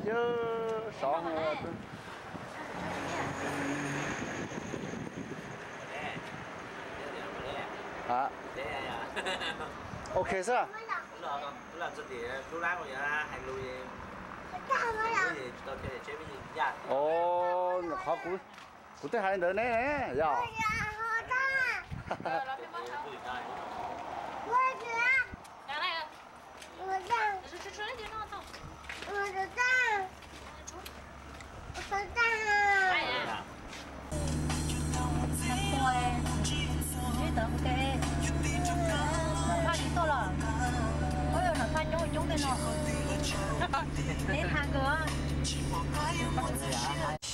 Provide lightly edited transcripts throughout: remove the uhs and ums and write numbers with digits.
giờ xong rồi. À. Ok sao? Tôi làm gì chú láng rồi nha, hành lui cái gì tôi chơi chế cái gì dạ. Ồ, khó cú. Cú tới hai đứa nè, dạ.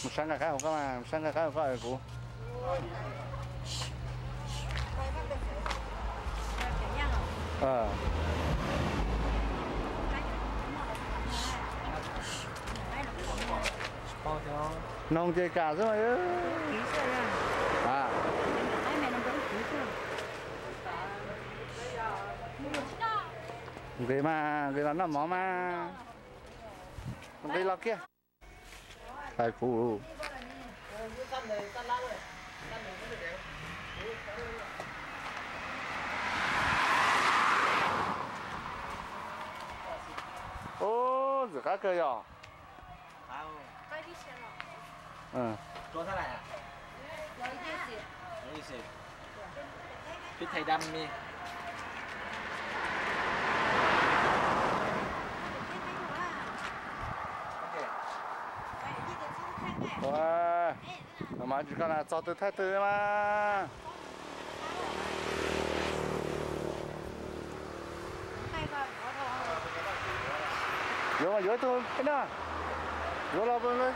Một sáng cái không có mà, sáng cái không có rồi cũ. Nông chơi cả rồi ư? À. Người mà nó mỏ mà. Đây là kia. Tài phụ. Ô, rửa cá cơ rồi. Cho thế này à? Cái thầy đâm đi. Wow, mà chỉ còn là cho tôi thay từ mà. Vô mà vô tôi cái đó. Vô lo bên đây.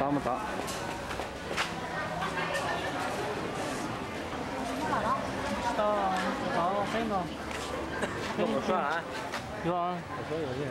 Tao mà tao. Có cái ngon. Không có xoa hả? Ngon. Có xoa gì vậy?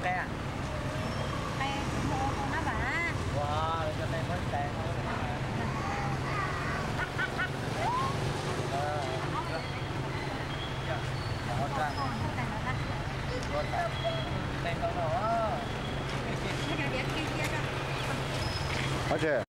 cây à? Cây mua con nó bà. Wow, cho nên mới cây thôi. Tên con nó.而且。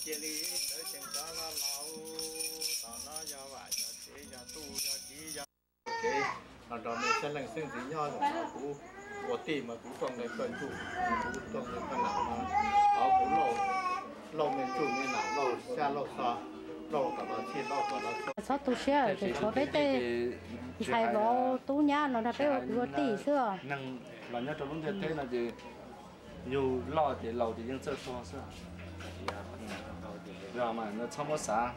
chia ly tới chừng đó là lão tao nó do vậy cho chế cho tu cho chỉ cho chế là đó mình sẽ lần sinh gì nhau rồi nó cũng của tìm mà cũng trong này cần chủ cũng trong này cần làm mà họ cũng lâu mình chủ mình làm lâu xa lâu xa lâu cả đó chi lâu cả đó Sao tu sửa thì có biết thế thầy bảo tu nhá nó là bé của tỷ xưa năng là nhớ trong lúc thế là gì nhiều lo thì lâu thì vẫn chưa xóa xưa rồi mà nó không có xả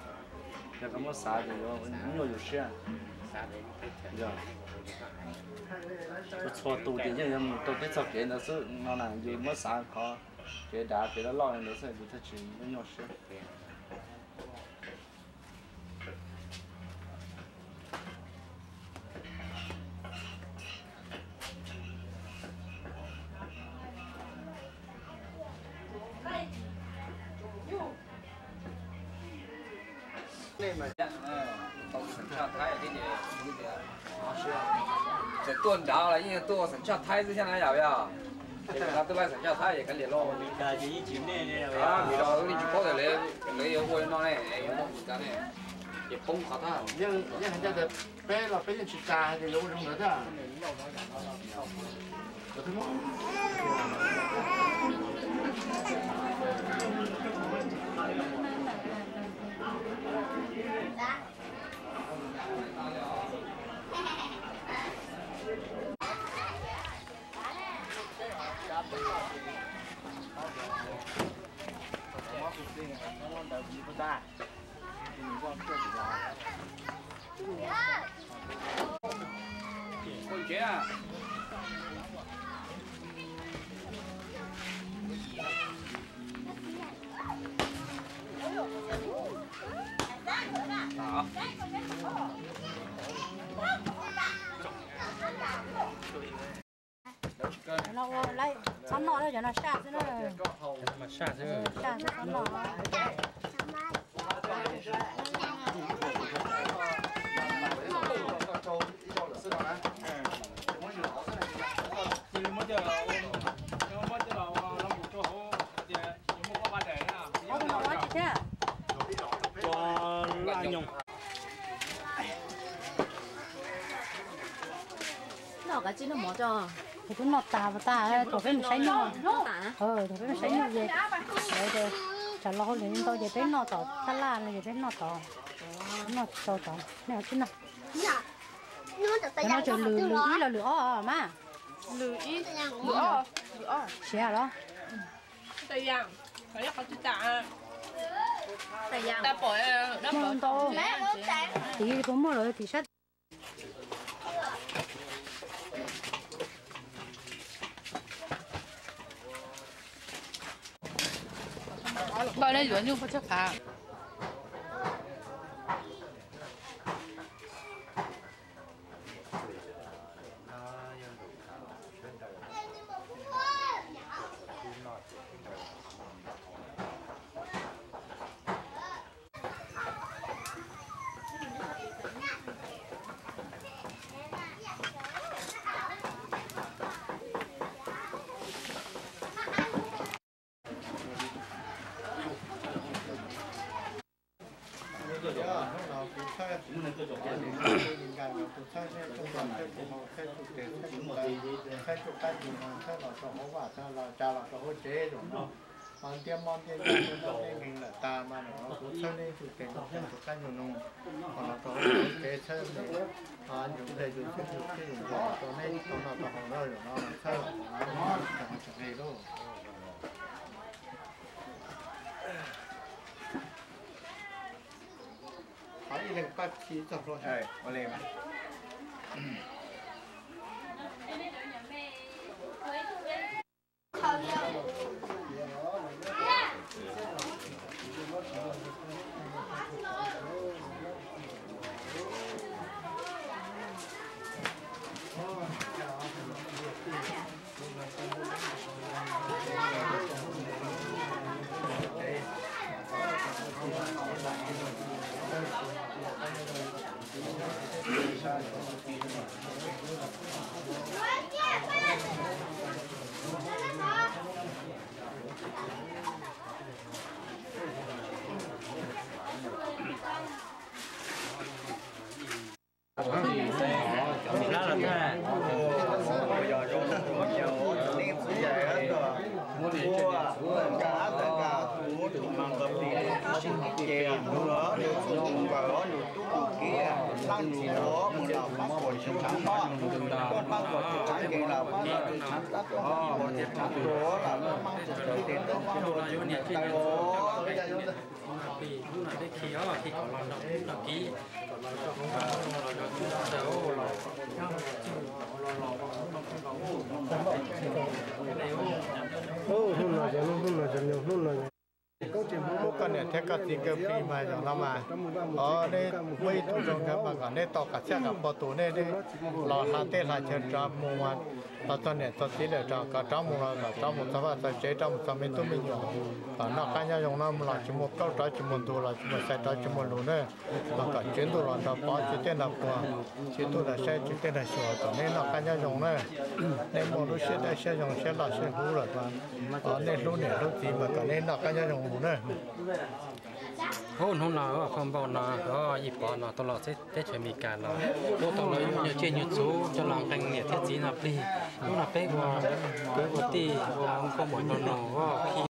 nếu không có xả thì nó nhiều chuyện rồi tôi xóa tụ thì nhưng tôi biết sao cái nó sẽ nó là gì mất xả khó cái đá cái nó lo nó sẽ bị thật chuyện nó nhiều chuyện这炖着了，因为做省下台子下来要不要？这个他都来省下台也跟联络。啊，米到你去跑的嘞，没有我那嘞，有么子干嘞，也崩垮他。nhưng hành ra được bé là bé lên chỉ trà thì lâu trong nữa đó có thứ không con chế à? nó lấy sắn nọ đây cho nó sạt thế này mà xa chứ sạt thế sắn nọ nó cái chín nó mỏ cho thì cũng nọ tà và tà thôi phải mình sấy nhau thôi phải mình sấy nhau về rồi chả lo liền tôi về đến nọ tỏ ta la là về đến nọ tỏ này chứ nào nó chờ lử ý là lửa mà lửa xé đó tay giang phải là có chữ tạ tay giang ta bỏ to thì cũng mua rồi thì sát bao nhiêu tiền nhưng phải chắc cả còn tiêm món tiêm những đồ mình là ta mà nó cũng chơi lên chủ tiền của các nhiều nông còn nó có cái chơi này dùng để dùng cáiตัวนี้ตัวnóตัวของเราอยู่เนาะใช่nóจะให้ลูกขออีกหนึ่งปักชี้จับรถใช่โอเคไหมlúc con này thấy các gì cái phi mà chẳng lắm mà đây mấy thủ trong cái mà còn đây tàu cả xe cả bộ tủ này đây lò hà tê là chân trà mua mà tao cho này tao chỉ để cho cả trong mua là trong một số vật tao chế trong một số mình tụi mình nhiều nó cá nhau dùng nó là chỉ một câu trả chỉ một đồ là chỉ một xe trả chỉ một đồ nữa mà cả chuyến đồ là tao bỏ chỉ tên là của chỉ tôi là xe chỉ tên là sửa cho nên nó cá nhau dùng nữa nên một lúc xe dùng xe là xe cũ rồi mà nên lúc này lúc gì mà cả nên nó cá nhau dùng nữa hôm nào không bao nào có dịp bỏ nào tôi lo sẽ chuẩn bị cả là tôi tôi nói như trên như số cho lòng thành nghiệp thiết gì nào đi lúc nào bé qua tí không mỗi lần nào có khi